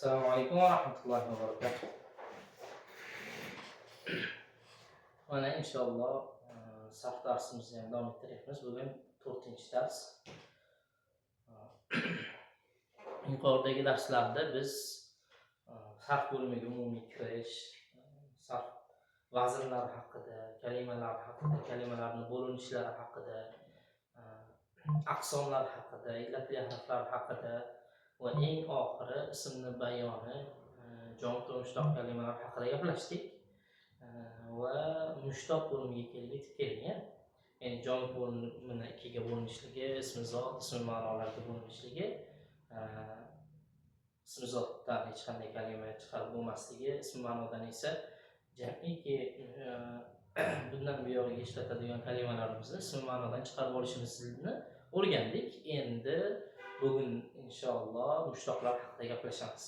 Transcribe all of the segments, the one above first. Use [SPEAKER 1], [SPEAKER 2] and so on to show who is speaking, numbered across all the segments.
[SPEAKER 1] Assalomu alaykum va rahmatullohi va barakatuh. Mana inshaalloh sarf darsimizni ham davom ettiryapmiz. Bugun 4-dars. Yuqoridagi darslarda biz sarf bo'limiga umumiy kirish, sarf vazirlari haqida, kalimalar haqida, kalimalarning bo'linishlari haqida, aqsomlar haqida, illatli harflar haqida va eng oxiri ismni bayoni, jamot va mushtoq kalimalar haqida gaplashdik. Va mushtoq bo'limiga kelib kelgan. Ya'ni jamot bo'limini ikkiga bo'linishligi, ismi zot, ismi ma'nolarga bo'linishligi, ismi zotdan hech qanday kalima chiqarib bo'lmasligi, ismi ma'nodan esa jamiki bundan buyog'iga ishlatadigan kalimalarimizni ismi ma'nodan chiqarib olishimizni o'rgandik. Endi bugun inshaalloh mushtoqlar haqida gaplashamiz.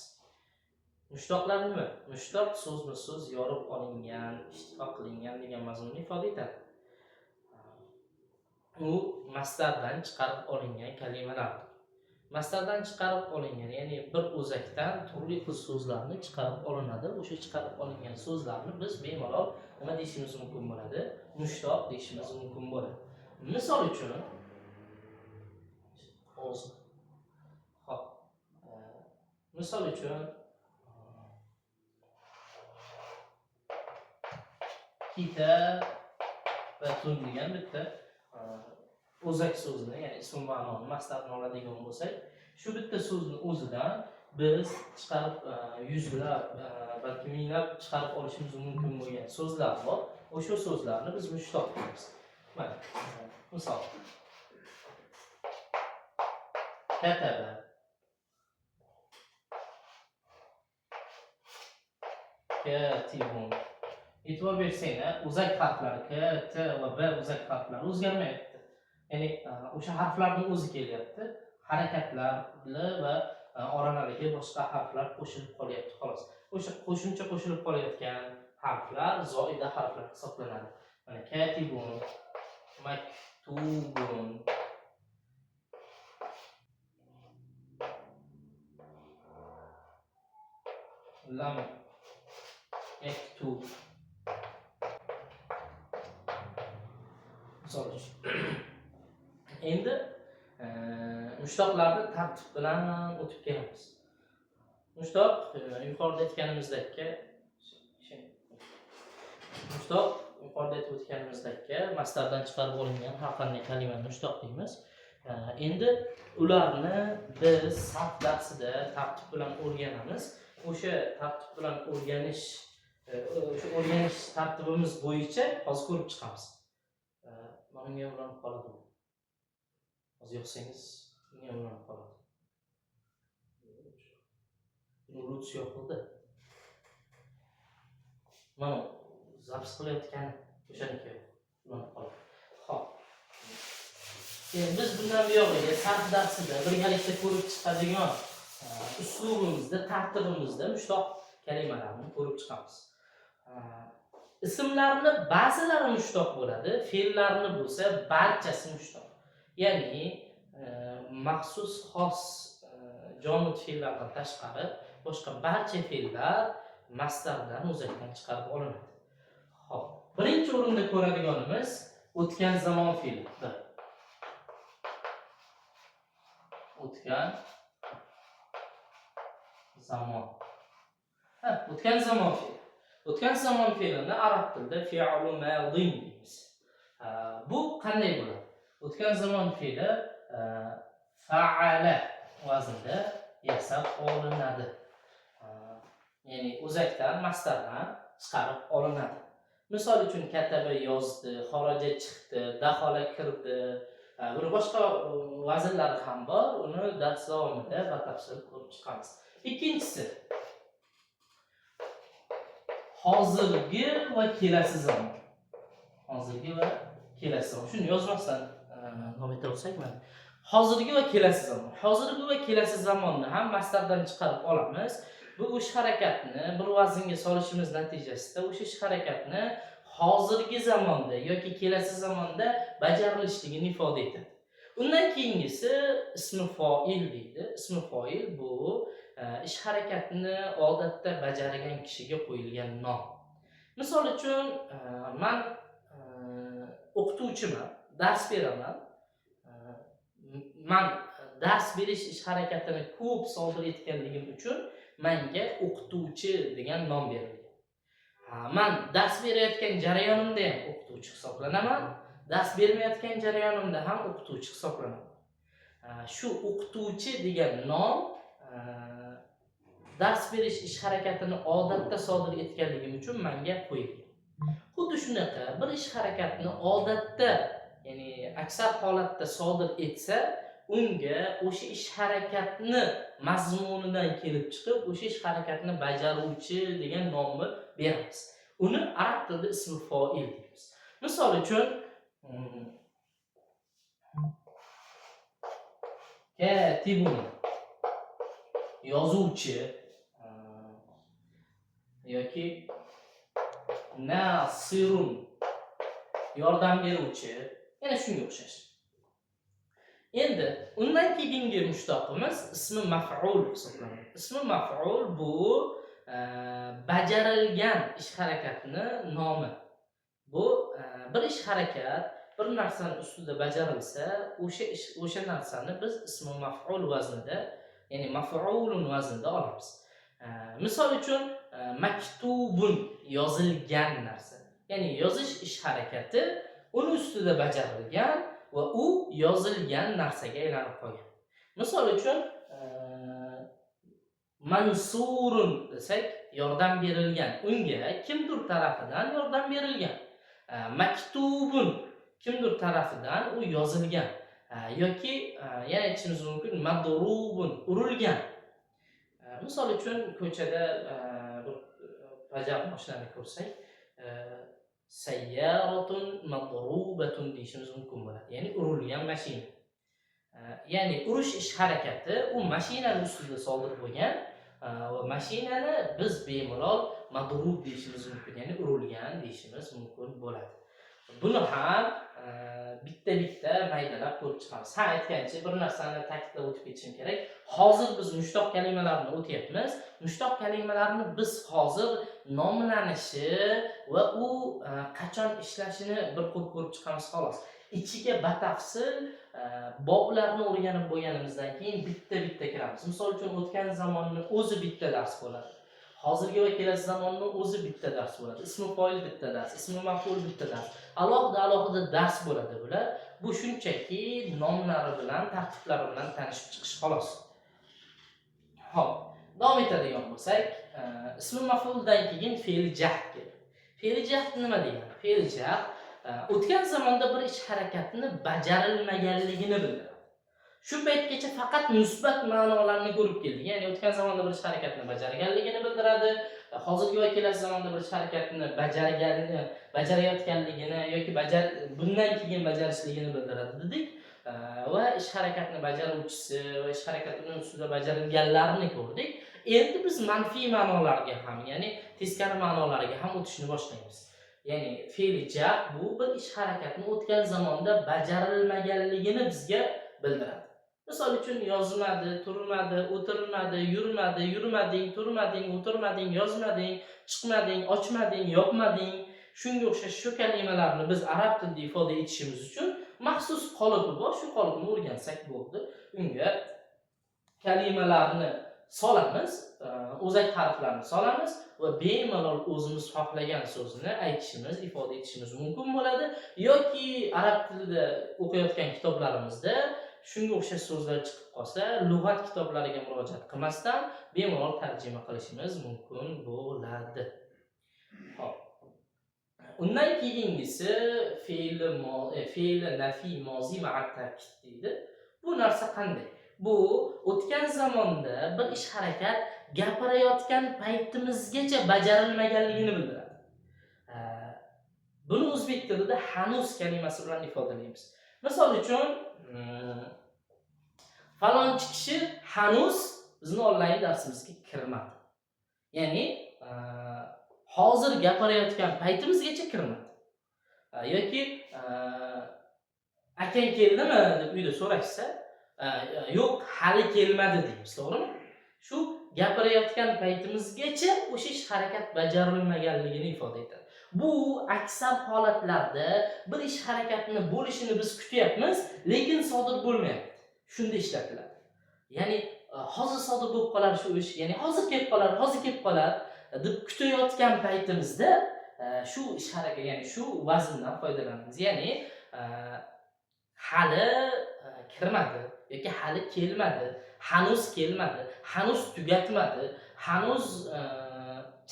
[SPEAKER 1] Mushtoqlar nima? Mushtoq so'zma-so'z yorib olingan, ishtiqoq qilingan degan mazmunni ifoda etadi. U masdardan chiqarib olingan kalimalar. Masdardan chiqarib olingan, ya'ni bir o'zakdan turli xil so'zlarni chiqarib olinadi. O'sha chiqarib olingan so'zlarni biz bemalol nima deyishimiz mumkin bo'ladi? Mushtoq deyishimiz mumkin bo'ladi. Misol uchun misol uchun kita va tun degan bitta o'zak so'zni, ya'ni ism ma'noni masdardan oladigan bo'lsak, shu bitta so'zni o'zidan biz chiqarib yuzlab balki minglab chiqarib olishimiz mumkin bo'lgan so'zlar bor. O'sha so'zlarni biz mushtoq deymiz. Mana misol kataba, katibun. E'tibor bersanglar, o'zak harflari k, t va b o'zak harflari o'zgarmayapti. Ya'ni o'sha harflarning o'zi kelyapti. Harakatlarli va oralariga boshqa harflar qo'shilib qolyapti xolos. O'sha qo'shimcha qo'shilib qolayotgan harflar zoida harflar hisoblanadi. Mana katibun, maktubun, lam yaktub. Misol uchun. Endi mushtoqlarni tartib bilan o'tib kelamiz. Mushtoq yuqorida aytganimizdek masdardan chiqarib olingan har qanday kalimani mushtoq deymiz. Endi ularni biz sarf darsida tartib bilan o'rganamiz. O'sha tartib bilan o'rganish tartibimiz bo'yicha hozir ko'rib chiqamiz. Mana bunga ulanib qoladi. Hozir yoqsangiz bunga ulanib qoladi. Bulut yoqildi. Mana zaps qilayotgan o'shaniki ulanib qoladi. Xo'p. Endi biz bundan buyog'iga sarf darsida birgalikda ko'rib chiqadigan uslubimizda, tartibimizda mushtoq kalimalarni ko'rib chiqamiz. Ismlarni ba'zilari mushtoq bo'ladi, fe'llarni bo'lsa barchasi mushtoq. Ya'ni maxsus xos jamot fe'llardan tashqari boshqa barcha fe'llar masdardan o'zakdan chiqarib olinadi. Xo'p, birinchi o'rinda ko'radiganimiz o'tgan zamon fe'li. O'tgan zamon. O'tgan zamon fe'li. O'tgan zamon fe'lini arab tilida fi'lu madin deymiz. Bu qanday bo'ladi? O'tgan zamon fe'li fa'ala vaznida yasab olinadi. Ya'ni o'zakdan, masdardan chiqarib olinadi. Misol uchun kataba yozdi, xaraja chiqdi, daxola kirdi, bir boshqa vaznlari ham bor. Uni dars davomida batafsil ko'rib chiqamiz. Ikkinchisi hozirgi va kelasi zamon. Hozirgi va kelasi zamon. Shuni yozmasdan davom ettirsak mana. Hozirgi va kelasi zamon. Hozirgi va kelasi zamonni ham masdardan chiqarib olamiz. Bu ish harakatni bir vaznga solishimiz natijasida o'sha ish harakatni hozirgi zamonda yoki kelasi zamonda bajarilishligini ifoda etadi. Undan keyingisi ismi fa'il deydi. Ismi fa'il bu ish harakatini odatda bajargan kishiga qo'yilgan nom. Misol uchun, men o'qituvchiman, dars beraman. Men dars berish ish harakatini ko'p sodir etganligim uchun menga o'qituvchi degan nom berilgan. Men dars berayotgan jarayonimda ham o'qituvchi hisoblanaman, dars bermayotgan jarayonimda ham o'qituvchi hisoblanaman. Shu o'qituvchi degan nom dars berish ish harakatini odatda sodir etganligim uchun menga qo'yilgan. Xuddi shunaqa bir ish harakatini odatda, ya'ni aksar holatda sodir etsa, unga o'sha ish harakatni mazmunidan kelib chiqib, o'sha ish harakatni bajaruvchi degan nomni beramiz. Uni arab tilida ismi fa'il deymiz. Misol uchun, katibun yozuvchi yoki nasirun yordam beruvchi, yana shunga o'xshash. Endi undan keyingi mushtaqimiz ismi maf'ul hisoblanadi. Ismi maf'ul bu bajarilgan ish harakatini nomi. Bu bir ish harakat bir narsani ustida bajarilsa, o'sha narsani biz ismi maf'ul vaznida, ya'ni maf'ulun vaznida olamiz. Misol uchun, maktubun yozilgan narsa. Ya'ni yozish ish harakati uni ustida bajarilgan va u yozilgan narsaga aylanib qolgan. Misol uchun, mansurun desak, yordam berilgan. Unga kimdir tarafidan yordam berilgan. Maktubun kimdir tarafidan u yozilgan. Yoki yana aytishimiz mumkin, madrubun urilgan. Misol uchun, ko'chada bir bajaq mashinani ko'rsak, sayyaratun madrubatun deyishimiz mumkin bo'ladi. Ya'ni urilgan mashina. Ya'ni urish ish harakati u mashinaning ustida sodir bo'lgan va mashinani biz bemalol madrub deyishimiz mumkin, ya'ni urilgan deyishimiz mumkin bo'ladi. Buni ham bitta maydalab ko'rib chiqamiz. Ha, aytgancha bir narsani ta'kidlab o'tib ketishim kerak. Hozir biz mushtoq kalimalarni o'tyapmiz. Mushtoq kalimalarni biz hozir nomlanishi va u qachon ishlashini bir ko'rib chiqamiz xolos. Ichiga batafsil boblarni o'rganib bo'lganimizdan keyin bitta kiramiz. Misol uchun, o'tgan zamonning o'zi bitta dars bo'ladi. Hozirgi va kelasi zamonning o'zi bitta dars bo'ladi. Ismi fa'il bitta dars, ismi maf'ul bitta dars. Alohida dars bo'ladi bular. Bu shunchaki nomlari bilan, tartiblari bilan tanishib chiqish xolos. Xo'p, davom etadigan bo'lsak, ismi maf'uldan keyin fe'l jahd keladi. Fe'l jahd nima degani? Fe'l jahd o'tgan zamonda bir ish harakatini bajarilmaganligini bildiradi. Shu paytgacha faqat musbat ma'nolarni ko'rib keldik. Ya'ni o'tgan zamonda bir ish harakatini bajarganligini bildiradi. Hozirgi va kelasi zamonda bir ish harakatini bajarayotganligini yoki bundan keyin bajarishligini bildiradi dedik. Va ish harakatini bajaruvchisi va ish harakatining ustida bajarilganlarini ko'rdik. Endi biz manfiy ma'nolarga ham, ya'ni teskari ma'nolarga ham o'tishni boshlaymiz. Ya'ni fe'l jahd bu bir ish harakatning o'tgan zamonda bajarilmaganligini bizga bildiradi. Misol uchun, yozmadi, turmadi, o'tirmadi, yurmading, turmading, o'tirmading, yozmading, chiqmading, ochmading, yopmading. Shunga o'xshash shu kalimalarni biz arab tilida ifoda etishimiz uchun maxsus qolipi bor. Shu qolipni o'rgansak bo'ldi. Unga kalimalarni solamiz, o'zak harflarni solamiz va bemalol o'zimiz xohlagan so'zni aytishimiz, ifoda etishimiz mumkin bo'ladi. Yoki arab tilida o'qiyotgan kitoblarimizda shunga o'xshash so'zlar chiqib qolsa, lug'at kitoblariga murojaat qilmasdan bemalol tarjima qilishimiz mumkin bo'ladi. Xo'p. Undan keyingisi fe'l nafi mozi ma'a ta'kid deydi. Bu narsa qanday? Bu o'tgan zamonda bir ish harakat gapirayotgan paytimizgacha bajarilmaganligini bildiradi. Buni o'zbek tilida hanuz kalimasi bilan ifodalaymiz. Misol uchun, falonchi kishi hanuz bizning onlayn darsimizga kirmadi. Ya'ni hozir gapirayotgan paytimizgacha kirmadi. Yoki akang keldimi deb uyda so'rashsa, yo'q, hali kelmadi deymiz, to'g'rimi? Shu gapirayotgan paytimizgacha o'sha ish harakat bajarilmaganligini ifoda etadi. Bu aksar holatlarda bir ish harakatini bo'lishini biz kutyapmiz, lekin sodir bo'lmayapti. Shunda ishlatiladi. Ya'ni hozir sodir bo'lib qolar shu ish, ya'ni hozir kelib qolar deb kutayotgan paytimizda shu ish harakat, ya'ni shu vazndan foydalanamiz. Ya'ni hali kirmadi yoki hali kelmadi, hanuz kelmadi, hanuz tugatmadi, hanuz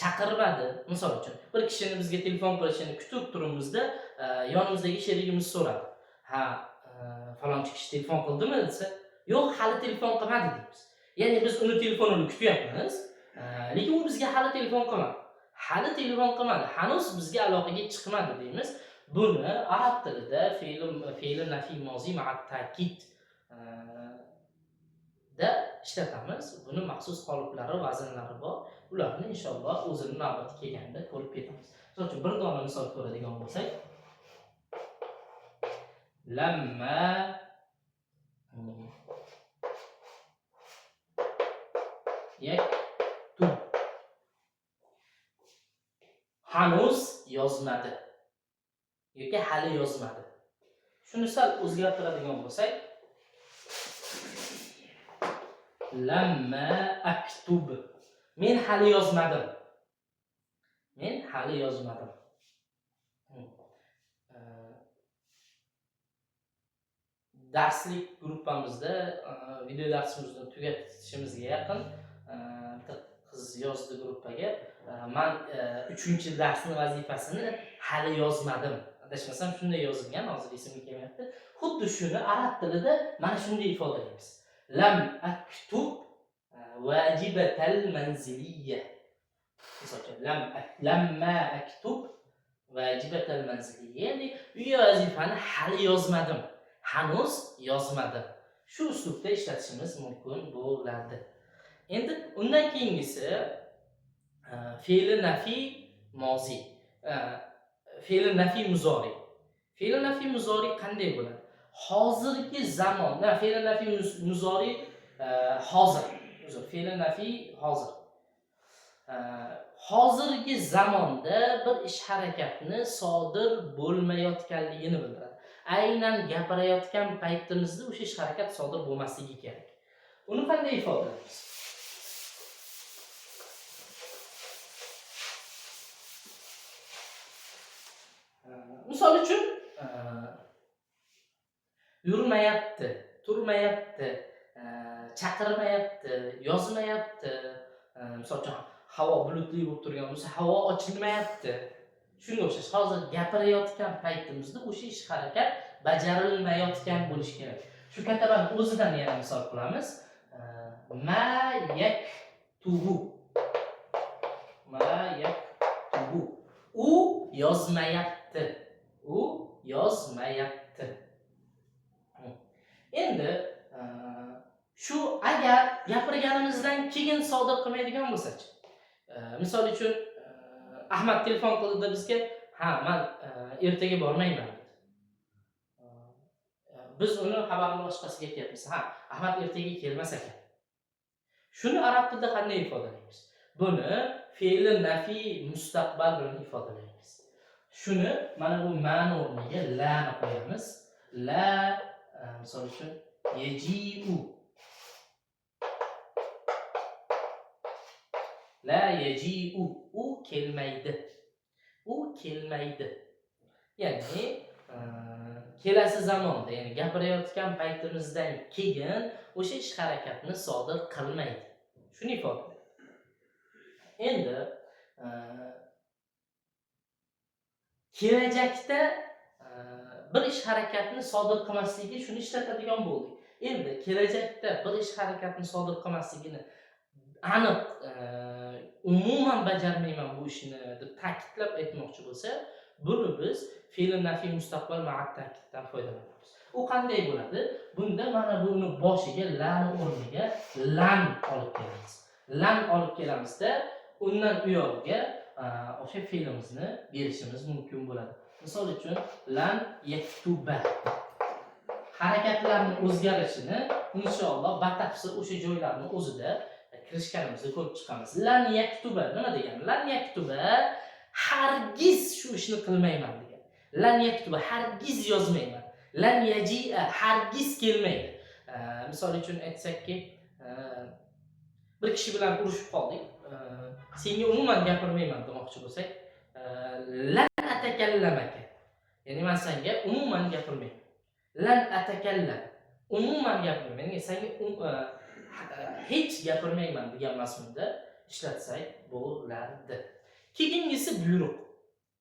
[SPEAKER 1] chaqirmadi. Misol uchun, bir kishini bizga telefon qilishini kutib turibmizda, yonimizdagi sherigimiz so'radi. Ha, falonchi kishi telefon qildimi desa, yo'q, hali telefon qilmadi deymiz. Ya'ni biz uni telefonini kutyapmiz, lekin u bizga hali telefon qilmadi. Hanuz bizga aloqaga chiqmadi deymiz. Buni arab tilida fe'l nafiy mozi ma'at ta'kid da ishlatamiz. Buni maxsus qoliplari, vaznlari bor. Ularni inshaalloh o'zini navbati kelganda ko'rib ketamiz. Misol uchun bir dona misol ko'radigan bo'lsak, lamma yaktub, hanuz yozmadi yoki hali yozmadi. Shuni sal o'zgartiradigan bo'lsak, lamma aktub, men hali yozmadim. Darslik gruppamizda video darsimizni tugatishimizga yaqin bitta qiz yozdi gruppaga, men 3-darsning vazifasini hali yozmadim. Adashmasam shunday yozilgan, hozir esimga kelmayapti. Xuddi shuni arab tilida mana shunday ifodalaymiz. Lam aktub vajibatal manziliyya. Masalan, lamma aktub vajibatal manziliyya, ya'ni uy vazifani hali yozmadim, hanuz yozmadim. Shu uslubda ishlatishimiz mumkin bo'ladi. Endi undan keyingisi fe'l nafiy mozi, fe'l nafiy muzori. Fe'l nafiy muzori qanday bo'ladi? Hozirgi zamon, fe'l nafiy muzori hozir. Fe'l nafiy hozir. Hozirgi zamonda bir ish harakatni sodir bo'lmayotganligini bildiradi. Aynan gapirayotgan paytimizda o'sha ish harakat sodir bo'lmasligi kerak. Uni qanday ifodalaymiz? Misol uchun yurmayapti, turmayapti, chaqirmayapti, yozmayapti. Misol uchun havo bulutli bo'lib turgan bo'lsa, havo ochilmayapti. Shunga o'xshash. Hozir gapirayotgan paytimizda o'sha ish harakat bajarilmayotgan bo'lishi kerak. Shu katabaning o'zidan yana misol qilamiz. Ma yaktubu. U yozmayapti. Endi shu agar gapirganimizdan keyin sodir qilmaydigan bo'lsa-chi. Misol uchun Ahmad telefon qildi bizga, "Ha, men ertaga bormayman" dedi. Biz uni xabarini boshqasiga aytyapmiz. "Ha, Ahmad ertaga kelmas ekan." Shuni arab tilida qanday ifodalaymiz? Buni fe'l nafiy mustaqbal bilan ifodalaymiz. Shuni mana bu ma'ni o'rniga la ni qo'yamiz. La, misol uchun yaji'u. La yaji'u, u kelmaydi. Ya'ni kelasi zamonda, ya'ni gapirayotgan paytimizdan keyin o'sha ish harakatni sodir qilmaydi. Shuni ifodalaydi. Endi kelajakda bir ish harakatni sodir qilmasligiga shuni ishlatadigan bo'ldik. Endi kelajakda bir ish harakatni sodir qilmasligini aniq umuman bajarmayman bu ishni deb ta'kidlab aytmoqchi bo'lsa, buni biz fe'l nafiy mustaqbal ma'at ta'kiddan foydalanamiz. U qanday bo'ladi? Bunda mana buni boshiga lan o'rniga lan olib kelamizda, undan u yog'iga o'sha fe'limizni berishimiz mumkin bo'ladi. Misol uchun lan yaktuba. harakatlarning o'zgarishini inshaalloh batafsil o'sha joylarning o'zida kirishganimizda ko'rib chiqamiz. Lan yaktuba nima degani? Lan yaktuba hargiz shu ishni qilmayman degan. Lan yaktuba hargiz yozmayman. Lan yaji'a hargiz kelmaydi. Misol uchun aytsakki, bir kishi bilan urushib qoldik. Senga umuman gapirmayman demoqchi bo'lsak, lan atakallamaka. Ya'ni men senga umuman gapirmayman. Lan atakallam. Umuman gapirmayman. Ya'ni senga hech gapirmayman degan mazmunda ishlatsak bo'lardi. Keyingisi buyruq.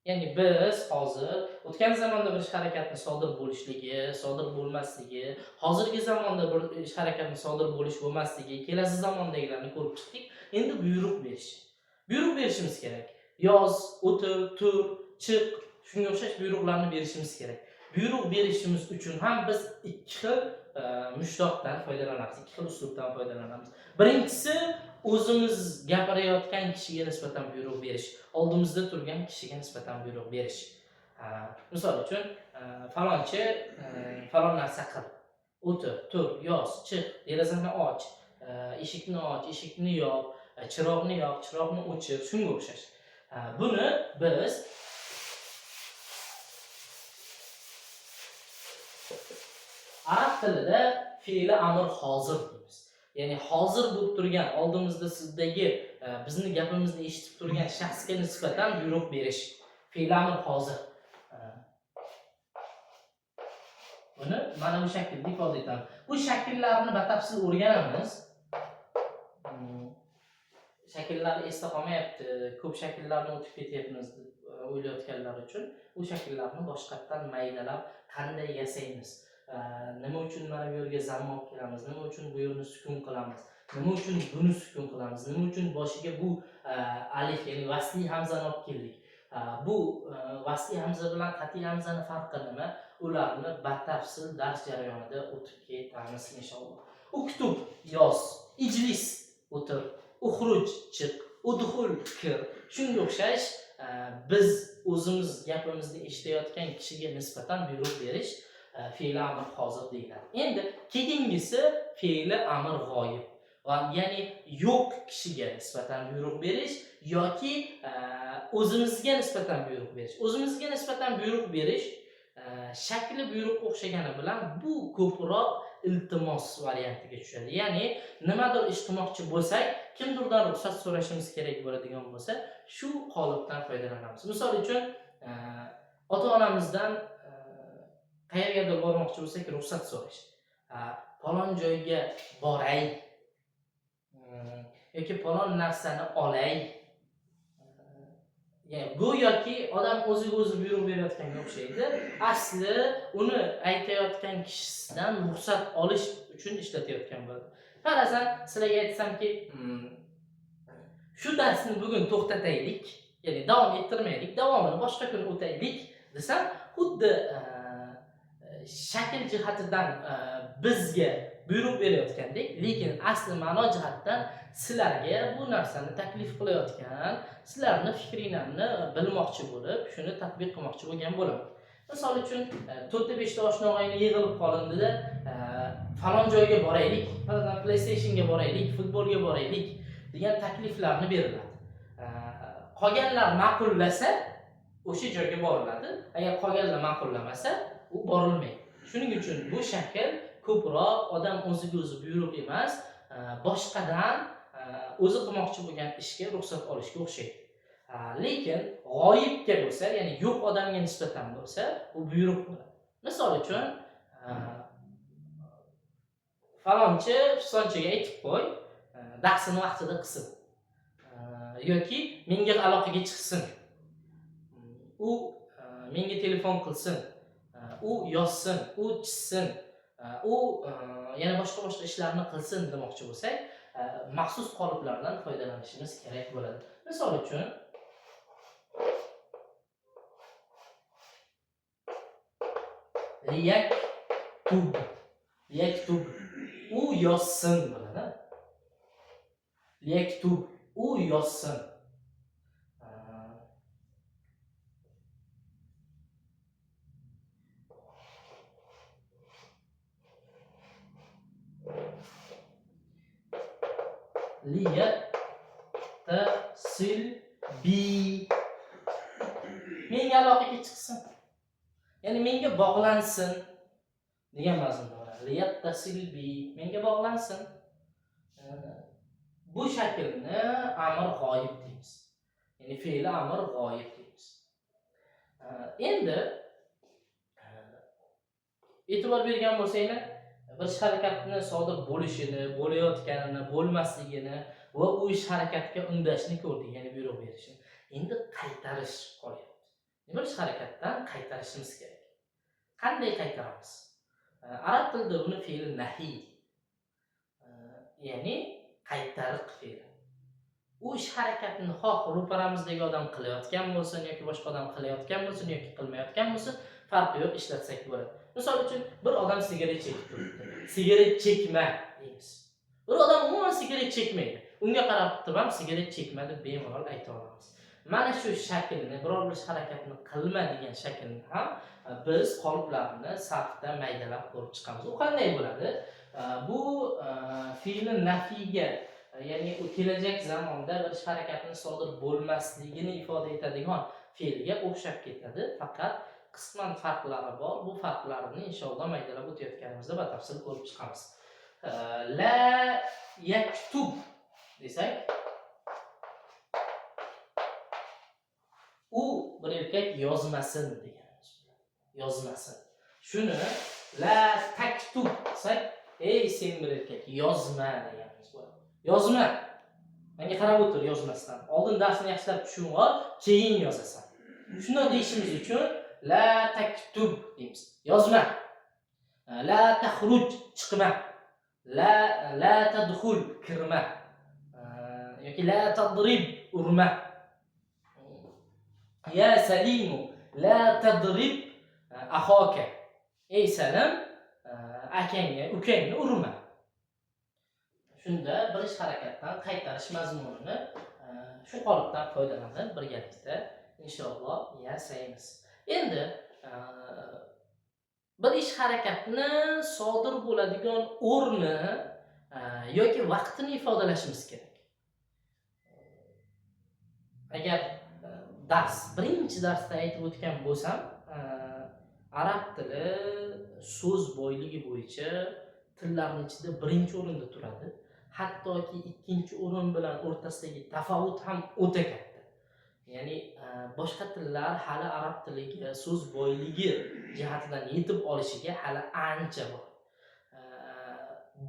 [SPEAKER 1] Ya'ni biz hozir o'tgan zamonda bir ish harakatni sodir bo'lishligi, sodir bo'lmasligi, hozirgi zamonda bir ish harakatni sodir bo'lish bo'lmasligi, kelasi zamondagilarni ko'rib chiqdik. Endi buyruq berish. Buyruq berishimiz kerak. Yoz, o'tir, tur, chiq, shunga o'xshash buyruqlarni berishimiz kerak. Buyruq berishimiz uchun ham biz ikki xil mushtoqdan foydalanamiz, ikki xil uslubdan foydalanamiz. Birinchisi o'zimiz gapirayotgan kishiga nisbatan buyruq berish, oldimizda turgan kishiga nisbatan buyruq berish. Misol uchun, falonchi falon narsa qil. O'tir, tur, yoz, chiq, derazani och, eshikni yop, chiroqni yoq, chiroqni o'chir, shunga o'xshash. Buni biz arab tilida fe'li amr hozir deymiz. Ya'ni hozir bo'lib turgan, oldimizda sizdagi bizni gapimizni eshitib turgan shaxsga nisbatan buyruq berish. Fe'li amr hozir. Buni mana bu shaklda ifoda etamiz. Bu shakllarni batafsil o'rganamiz. Shakllar esda qolmayapti, ko'p shakllarni o'tib ketyapmiz deb o'ylayotganlar uchun bu shakllarni boshqatdan maydalab qanday yasaymiz? Nima uchun mana bu yerga zamma olib kelamiz? Nima uchun bu yerni sukun qilamiz? Nima uchun buni sukun qilamiz? Nima uchun boshiga bu alif, ya'ni vasli hamzani olib keldik? Bu vasli hamza bilan qat'iy hamzani farqi nima? Ularni batafsil dars jarayonida o'tib ketamiz inshaalloh. Uktub yoz, ijlis o'tir, uxruj chiq, udxul kir. Shunga o'xshash biz o'zimiz gapimizni eshitayotgan kishiga nisbatan buyruq berish fe'li amr hozir deyiladi. Endi keyingisi fe'li amr g'oyib. Ya'ni yo'q kishiga nisbatan buyruq berish yoki o'zimizga nisbatan buyruq berish. O'zimizga nisbatan buyruq berish shakli buyruq o'xshagani bilan bu ko'proq iltimos variantiga tushadi. Ya'ni nimadir ish qilmoqchi bo'lsak, kimdirdan ruxsat so'rashimiz kerak bo'ladigan bo'lsa, shu qolipdan foydalanamiz. Misol uchun, ota-onamizdan qayergadir bormoqchi bo'lsak, ruxsat so'rash. Falon joyga boray yoki falon narsani olay. Ya'ni go'yoki odam o'ziga o'zi buyruq berayotganga o'xshaydi. Asli uni aytayotgan kishisidan ruxsat olish uchun ishlatayotgan bo'ladi. Qarasam, sizlarga aytsamki, shu darsni bugun to'xtataylik, ya'ni davom ettirmaylik, davomini boshqa kun o'taylik desam, xuddi shakl jihatidan bizga buyruq berayotgandek, lekin asli ma'no jihatdan sizlarga bu narsani taklif qilayotgan, sizlarni fikringizni bilmoqchi bo'lib, shuni tatbiq qilmoqchi bo'lgan bo'laman. Misol uchun, 4-5 ta oshna og'ayni yig'ilib qolindida, falon joyga boraylik, masalan, PlayStationga boraylik, futbolga boraylik degan takliflarni beriladi. Qolganlar ma'qullasa, o'sha joyga boriladi. Agar qolganlar ma'qullamasa, u borilmaydi. Shuning uchun bu shakl ko'proq odam o'ziga o'zi buyruq emas, boshqadan o'zi qilmoqchi bo'lgan ishga ruxsat olishga o'xshaydi. Lekin g'oyibga bo'lsa, ya'ni yo'q odamga nisbatan bo'lsa, u buyruq bo'ladi. Misol uchun, falonchi pisonchiga aytib qo'y, darsini vaqtida qilsin. Yoki menga aloqaga chiqsin. U menga telefon qilsin. U yozsin, u chizsin. U yana boshqa ishlarni qilsin demoqchi bo'lsak, maxsus qoliplardan foydalanishimiz kerak bo'ladi. Misol uchun, liyaktub u yozsin bo'ladi. Liyaktub u yozsin. liyattasil bi menga aloqaga chiqsin. Ya'ni menga bog'lansin degan mazmunda bo'ladi. Liyattasil bi menga bog'lansin. Bu shaklni amr g'oyib deymiz. Ya'ni fe'li amr g'oyib deymiz. Endi e'tibor bergan bo'lsanglar, bir ish harakatni sodir bo'lishini, bo'layotganini, bo'lmasligini va u ish harakatga undashni ko'rdik, ya'ni buyruq berishni. Endi qaytarish qolyapti. Bir ish harakatdan qaytarishimiz kerak. Qanday qaytaramiz? Arab tilida buni fe'li nahiy. Ya'ni qaytariq fe'li. U ish harakatini xoh ro'paramizdagi odam qilayotgan bo'lsin yoki boshqa odam qilayotgan bo'lsin yoki qilmayotgan bo'lsin, farqi yo'q, ishlatsak bo'ladi. Misol uchun bir odam sigaret chekib turibdi. Sigaret chekma deymiz. Bir odam umuman sigaret chekmaydi. Unga qarab turib ham sigaret chekma deb bemalol ayta olamiz. Mana shu shaklni, biror bir harakatni qilma degan shaklni ham biz qoliplarni sarfda maydalab ko'rib chiqamiz. U qanday bo'ladi? Bu fe'l nafiyga, ya'ni u kelajak zamonda bir ish harakatini sodir bo'lmasligini ifoda etadigan fe'lga o'xshab ketadi. Faqat qisman farqlari bor. Bu farqlarni inshaalloh maydalab o'tayotganimizda batafsil ko'rib chiqamiz. La yaktub desak, u bir erkak yozmasin deganimiz. Yozmasin. Shuni la taktub desak, ey sen bir erkak yozma deganimiz bo'ladi. Yozma. Menga qarab o'tir yozmasdan. Oldin darsni yaxshilab tushun ol, keyin yozasan. Shunday deyishimiz uchun la taktub deymiz. Yozma. La takhruj chiqma. La tadkhul kirma. Yoki la tadrib urma. Ya Salimu la tadrib akhaka. Ey Salim, akangga, ukangni urma. Shunda bir ish harakatdan qaytarish mazmunini shu qolipdan foydalanib birgalikda inshaalloh yasaymiz. Endi bir ish harakatni sodir bo'ladigan o'rni yoki vaqtini ifodalashimiz kerak. Agar birinchi darsda aytib o'tgan bo'lsam, arab tili so'z boyligi bo'yicha tillarning ichida birinchi o'rinda turadi. Hattoki ikkinchi o'rin bilan o'rtasidagi tafovut ham o'ta katta. Ya'ni boshqa tillar hali arab tiliga so'z boyligi jihatidan yetib olishiga hali ancha bor.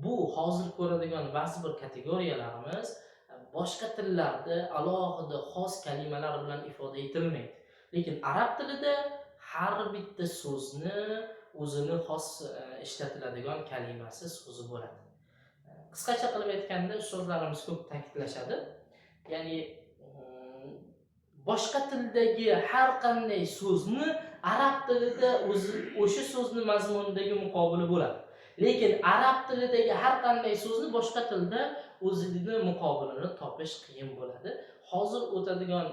[SPEAKER 1] Bu hozir ko'radigan ba'zi bir kategoriyalarimiz boshqa tillarda alohida xos kalimalar bilan ifoda etilmaydi. Lekin arab tilida har bitta so'zni o'zini xos ishlatiladigan kalimasi so'zi bo'ladi. Qisqacha qilib aytganda ustozlarimiz ko'p ta'kidlashadi. Ya'ni boshqa tildagi har qanday so'zni arab tilida o'sha so'zni mazmunidagi muqobili bo'ladi. Lekin arab tilidagi har qanday so'zni boshqa tilda o'zining muqobilini topish qiyin bo'ladi. Hozir o'tadigan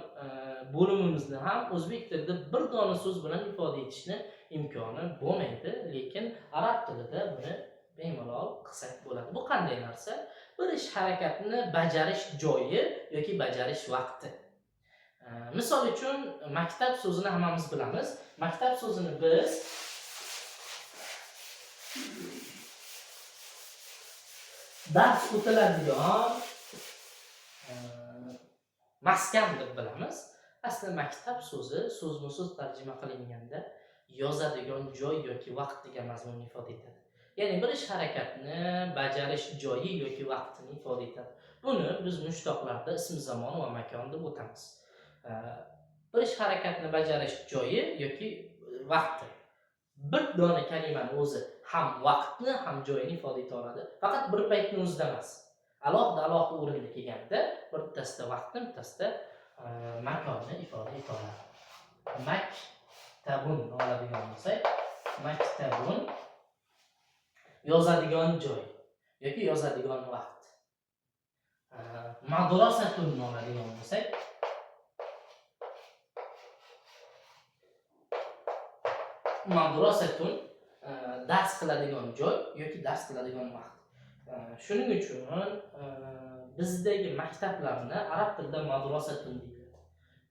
[SPEAKER 1] bo'limimizni ham o'zbek tilida bir dona so'z bilan ifoda etishni imkoni bo'lmaydi, lekin arab tilida buni bemalol qilsak bo'ladi. Bu qanday narsa? Bir ish harakatni bajarish joyi yoki bajarish vaqti. Misol uchun maktab so'zini hammamiz bilamiz. Maktab so'zini biz dars o'tiladigan maskan deb bilamiz. Aslida maktab so'zi so'zma-so'z tarjima qilinganda yozadigan joy yoki vaqt degan mazmunni ifoda etadi. Ya'ni bir ish harakatni bajarish joyi yoki vaqtini ifoda etadi. Buni biz mushtoqlarda ism zamon va makon deb o'tamiz. Bir ish harakatni bajarish joyi yoki vaqti. Bir dona kalimani o'zi ham vaqtni ham joyini ifoda eta oladi. Faqat bir paytni o'zida emas. Alohida o'rinda kelganda bittasida vaqtni, bittasida makonni ifoda eta oladi. Maktabun oladigan bo'lsak, maktabun yozadigan joy yoki yozadigan vaqt. Madrasatun oladigan bo'lsak, madrasatun dars qiladigan joy yoki dars qiladigan vaqt. Shuning uchun bizdagi maktablarni arab tilida madrasatun deydi.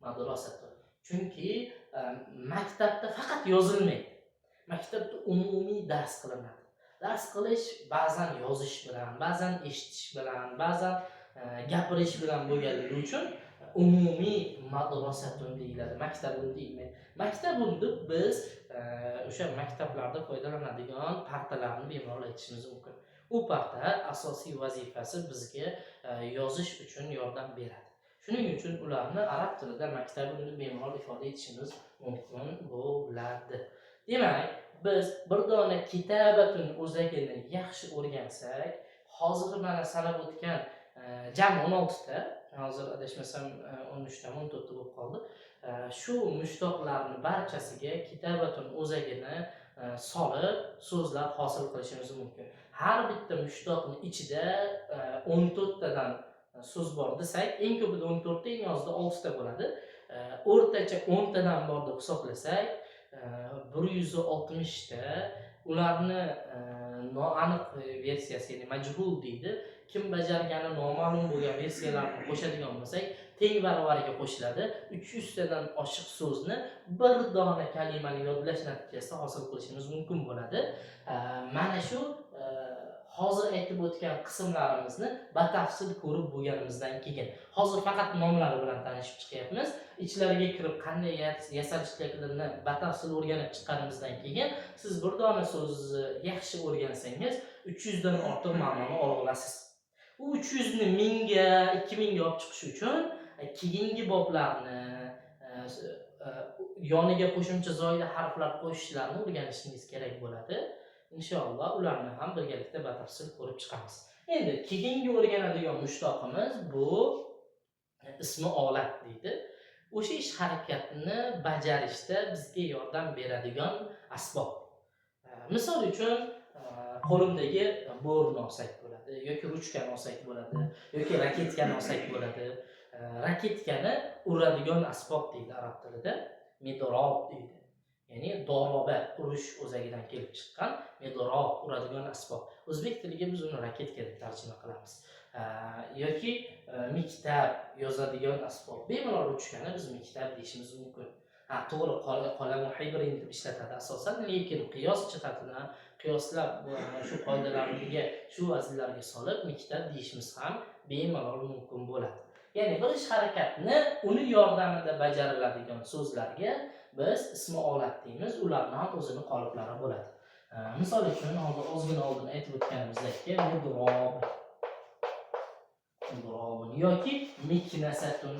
[SPEAKER 1] Madrasatun. Chunki maktabda faqat yozilmaydi. Maktabda umumiy dars qilinadi. Dars qilish ba'zan yozish bilan, ba'zan eshitish bilan, ba'zan gapirish bilan bo'lganligi uchun umumiy madrasatun deyiladi. Maktabun deyilmaydi. Maktabun deb biz o'sha maktablarda foydalanadigan partalarni bemalol aytishimiz mumkin. U parta asosiy vazifasi bizga yozish uchun yordam beradi. Shuning uchun ularni arab tilida maktabun deb bemalol ifoda etishimiz mumkin bo'ladi. Demak, biz bir dona kitabatun o'zagini yaxshi o'rgansak, hozir mana sanab o'tgan jami 16 ta, hozir adashmasam 13 ta, 14 ta bo'lib qoldi. Shu mushtoqlarni barchasiga kitabatun o'zagini solib so'zlar hosil qilishimiz mumkin. Har bitta mushtoqning ichida 14 tadan so'z bor desak, eng ko'pida 14 ta, eng ozida 6 ta bo'ladi. O'rtacha 10 tadan bor deb hisoblasak, 160 ta. Ularni noaniq versiyasi, ya'ni majhul deydi. Kim bajargani noma'lum bo'lgan versiyalarni qo'shadigan bo'lsak, teng baravariga qo'shiladi. 300 tadan oshiq so'zni bir dona kalimani yodlash natijasida hosil qilishimiz mumkin bo'ladi. Mana shu hozir aytib o'tgan qismlarimizni batafsil ko'rib bo'lganimizdan keyin, hozir faqat nomlari bilan tanishib chiqyapmiz. Ichlariga kirib qanday yasalishliklarini batafsil o'rganib chiqqanimizdan keyin, siz bir dona so'zni yaxshi o'rgansangiz, 300 dan ortiq ma'noni ola olasiz. U 300 ni 1000 ga, 2000 ga olib chiqish uchun keyingi boblarni yoniga qo'shimcha zoida harflar qo'shishlarni o'rganishingiz kerak bo'ladi. Inshaalloh ularni ham birgalikda batafsil ko'rib chiqamiz. Endi keyingi o'rganadigan mushtoqimiz bu ismi olat deydi. O'sha ish harakatini bajarishda bizga yordam beradigan asbob. Misol uchun qo'limdagi bo'rni olsak bo'ladi, yoki ruchkani olsak bo'ladi, yoki raketkani olsak bo'ladi. Raketkani uradigan asbob deydi arab tilida, midrob deydi. Ya'ni doroba, urush o'zagidan kelib chiqqan midrob, uradigan asbob. O'zbek tiliga biz uni raketka deb tarjima qilamiz. Yoki maktab yozadigan asbob. Bemalol ruchkani biz maktab deyishimiz mumkin. To'g'ri, qalam hibrid deb ishlatadi asosan, lekin qiyos jihatidan qiyoslab shu qoidalarga, shu vaznlarga solib maktab deyishimiz ham bemalol mumkin bo'ladi. Ya'ni bir ish harakatni uni yordamida bajariladigan so'zlarga biz ismi olat deymiz. Ularning ham o'zining qoliplari bo'ladi. Misol uchun ozgina oldin aytib o'tganimizdek, midrob, yoki miknasatun.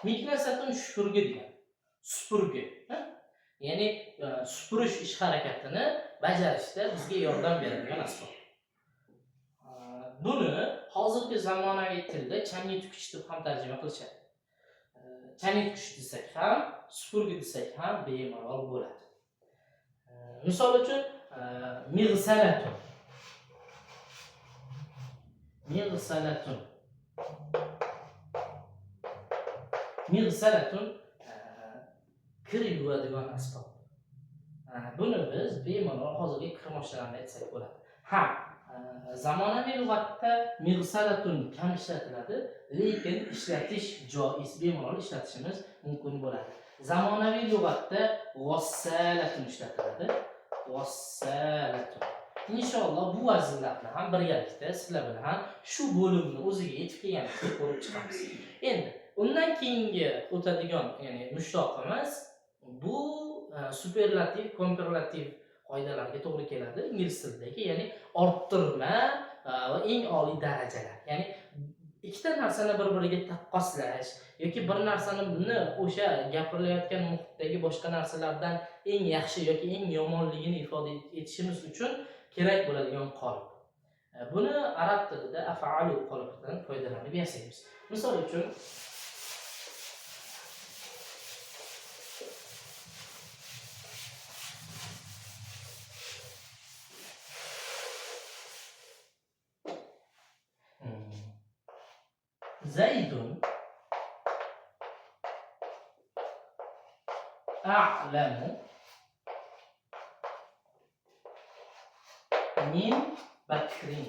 [SPEAKER 1] Miknasatun supurgi degan. Supurgi. Ya'ni supurish ish harakatini bajarishda bizga yordam beradigan asbob. Buni hozirgi zamonaviy tilda changyutgich deb ham tarjima qilishadi. Changyutgich desak ham, supurgi desak ham bemalol bo'ladi. Misol uchun mig'salatun. Mig'salatun. Mig'salatun kir yuvadigan asbob. Buni biz bemalol hozirgi kirmoshlarni aytsak bo'ladi. Zamonaviy lug'atda mig'salatun kam ishlatiladi, lekin ishlatish joiz, bemalol ishlatishimiz mumkin bo'ladi. Zamonaviy lug'atda g'assalatun ishlatiladi. G'assalatun. Inshaalloh bu vaznlarni ham birgalikda sizlar bilan shu bo'limni o'ziga yetib kelganimizda ko'rib chiqamiz. Endi undan keyingi o'tadigan, ya'ni mushtoqimiz bu superlativ, komparativ qoidalarga to'g'ri keladi ingliz tilidagi, ya'ni orttirma va eng oliy darajalar. Ya'ni ikkita narsani bir-biriga taqqoslash yoki bir narsani o'sha gapirilayotgan muhitdagi boshqa narsalardan eng yaxshi yoki eng yomonligini ifoda etishimiz uchun kerak bo'ladigan qolip. Buni arab tilida af'alu qolipidan foydalanib yasaymiz. Misol uchun Zaydun a'lamu min Bakrin.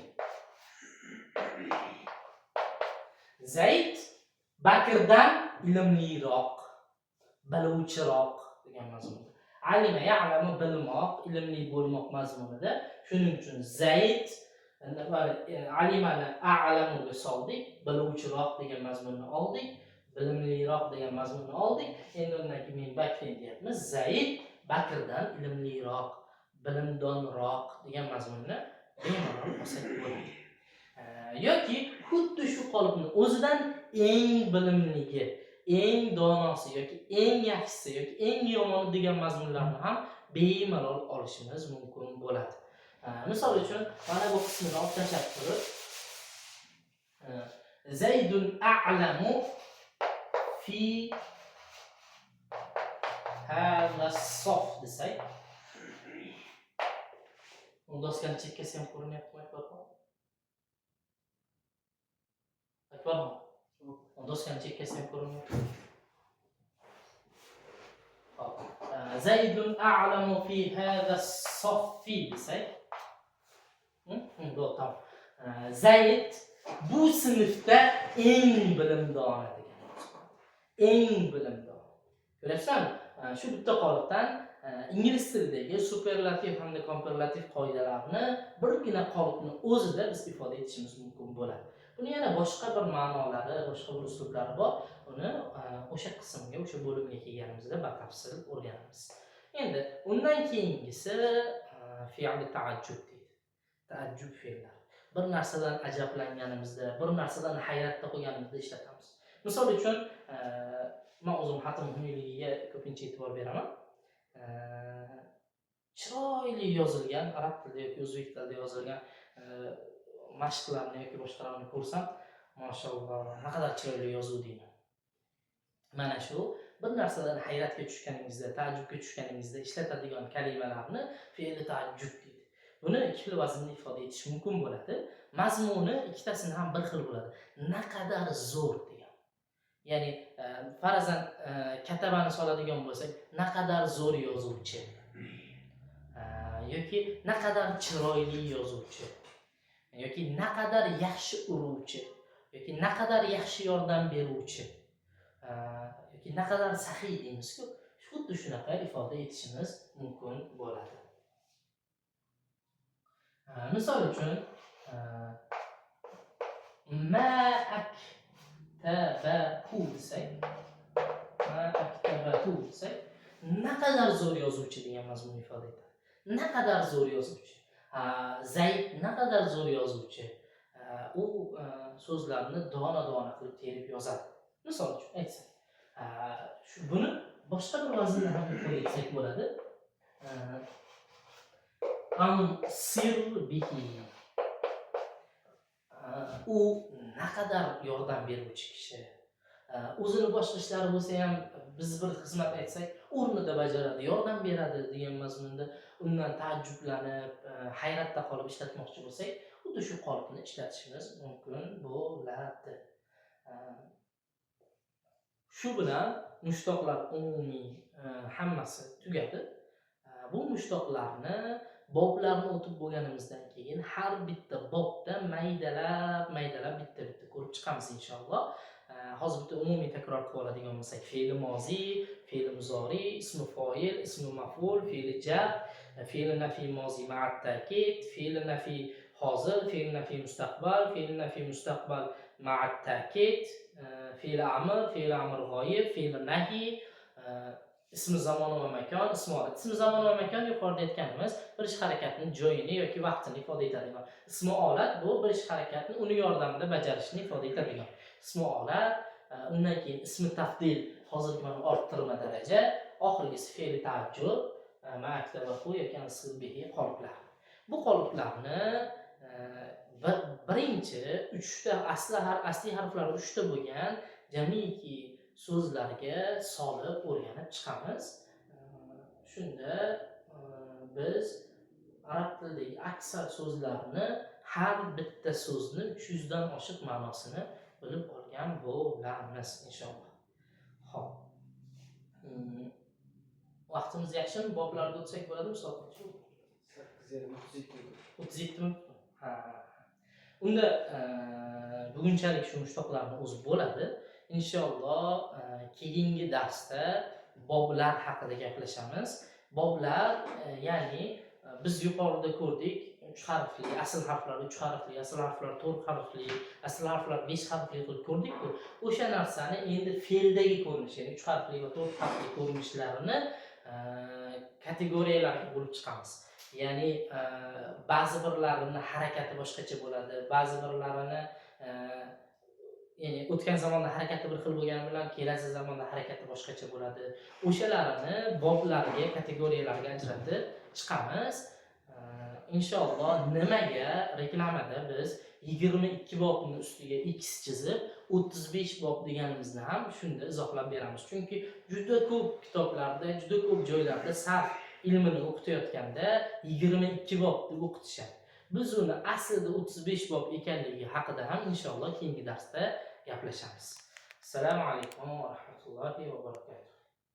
[SPEAKER 1] Zayd Bakrdan ilmliroq, biluvchiroq degan mazmunda. Alima ya'lamu bilmoq, ilmli bo'lmoq mazmunida. Shuning uchun Zayd alimani a'lamuga soldik, biluvchiroq degan mazmunni oldik, bilimliroq degan mazmunni oldik. Endi undan keyin men Bakrin deyapmiz. Zayd Bakrdan ilmliroq, bilimdonroq degan mazmunni bemalol olsak bo'ladi. Yoki xuddi shu qolipni o'zidan eng bilimligi, eng donosi yoki eng yaxshisi yoki eng yomoni degan mazmunlarni ham bemalol olishimiz mumkin bo'ladi. Misol uchun mana bu qismini olib tashlab turib, Zaydun a'lamu fi hadha as-sof desak, doskani chekkasi ham ko'rinyaptimi akbarxon? Akbarxon, doskani chekkasi ham ko'rinyapti. Hop. Zaydun a'lamu fi hadha as-sof desak, tamam. Zayd bu sinfda eng bilimdon degan. Eng bilimdon. Ko'ryapsanmi? Shu bitta qolipdan ingliz tilidagi superlativ hamda komparativ qoidalarni birgina qolipni o'zida biz ifoda etishimiz mumkin bo'ladi. Buni yana boshqa bir ma'nolari, boshqa bir uslublari bor. Uni o'sha qismga, o'sha bo'limga kelganimizda batafsil o'rganamiz. Endi undan keyingisi fi'l ta'ajjub deydi. Ta'ajjub fe'llar. Bir narsadan ajablanganimizda, bir narsadan hayratda qolganimizda ishlatamiz. Misol uchun, men o'zim xatim xuniyligiga ko'pincha e'tibor beraman. Chiroyli yozilgan arab tilida yoki o'zbek tilida yozilgan mashqlarni yoki boshqalarni ko'rsam, mashalloh, naqadar chiroyli yozuv deyman. Mana shu bir narsadan hayratga tushganingizda, ta'ajjubga tushganingizda ishlatadigan kalimalarni fe'l ta'ajjub deydi. Buni ikki xil vaznda ifoda etish mumkin bo'ladi. Mazmuni ikkitasini ham bir xil bo'ladi. Naqadar zo'r degan. Ya'ni farazan katabani soladigan bo'lsak, naqadar zo'r yozuvchi. Yoki naqadar chiroyli yozuvchi. Yoki naqadar yaxshi uruvchi. Yoki naqadar yaxshi yordam beruvchi. Yoki naqadar saxiy deymiz-ku, xuddi shunaqa ifoda etishimiz mumkin bo'ladi. Misol uchun ma aktabahu desak, naqadar zo'r yozuvchi degan mazmun ifoda etadi. Naqadar zo'r yozuvchi. Zayd naqadar zo'r yozuvchi. U so'zlarni dona-dona qilib terib yozadi. Misol uchun aytsak, buni boshqa bir vaznda ham ifoda etsak bo'ladi. Ansir bihi. U naqadar yordam beruvchi kishi. O'zini boshqa ishlari bo'lsa ham biz bir xizmat aytsak, o'rnida bajaradi, yordam beradi degan mazmunda undan taajjublanib, hayratda qolib ishlatmoqchi bo'lsak, xuddi shu qolipni ishlatishimiz mumkin bo'ladi. Shu bilan mushtoqlar umumiy hammasi tugadi. Bu mushtoqlarni boblarni o'tib bo'lganimizdan keyin har bitta bobda maydalab bitta-bitta ko'rib chiqamiz inshaalloh. Hozir bitta umumiy takror qilib oladigan bo'lsak, fe'li mozi, fe'li muzori, ismi fa'il, ismi maf'ul, fe'li jar, fe'li nafi mozi ma'at ta'kid, fe'li nafi hozir, fe'li nafi mustaqbal, fe'li nafi mustaqbal ma'at ta'kid, fe'li amr g'oyib, fe'li nahi, ismi zamon va makon, ismi olat. Ismi zamon va makon yuqorida aytganimiz bir ish harakatning joyini yoki vaqtini ifoda etadigan. Ismi olat bu bir ish harakatni uning yordamida bajarishni ifoda etadigan. Ismi olat, undan keyin ismi tafdil, hozirgi mana orttirma daraja, oxirgisi fe'li ta'ajjub, ma'aktabahu yoki ansir bihi qoliplar. Bu qoliplarni birinchi 3 ta asli harflari 3 ta bo'lgan jamiki so'zlarga solib o'rganib chiqamiz. Shunda biz arab tilidagi aksar so'zlarni har bitta so'zni 300 dan oshiq ma'nosini bilib olgan bo'lamiz inshaalloh. Xo'p. Vaqtimiz yaxshimi? Boblarga o'tsak bo'ladimi? 37 mi? Ha. Unda bugunchalik shu mushtoqlarni o'zi bo'ladi. Inshaalloh keyingi darsda boblar haqida gaplashamiz. Boblar ya'ni biz yuqorida ko'rdik 3 harfli, asl harflar 3 harfli, asl harflar 4 harfli, asl harflar 5 harfli qilib ko'rdik-ku. O'sha narsani endi fe'ldagi ko'rinish, ya'ni 3 harfli va 4 harfli ko'rinishlarini kategoriyalarga bo'lib chiqamiz. Ya'ni ba'zi birlarini harakati boshqacha bo'ladi, ba'zi birlarini ya'ni o'tgan zamonda harakati bir xil bo'lgani bilan kelasi zamonda harakati boshqacha bo'ladi. O'shalarini boblarga, kategoriyalarga ajratib chiqamiz. Inshaalloh nimaga reklamada biz 22 bobning ustiga x chizib 35 bob deganimizni ham shunda izohlab beramiz. Chunki juda ko'p kitoblarda, juda ko'p joylarda sarf ilmini o'qitayotganda 22 bob deb o'qitishadi. Biz uni aslida 35 bob ekanligi haqida ham inshaalloh keyingi darsda gaplashamiz. Assalomu alaykum va rahmatullohi va barakatuh.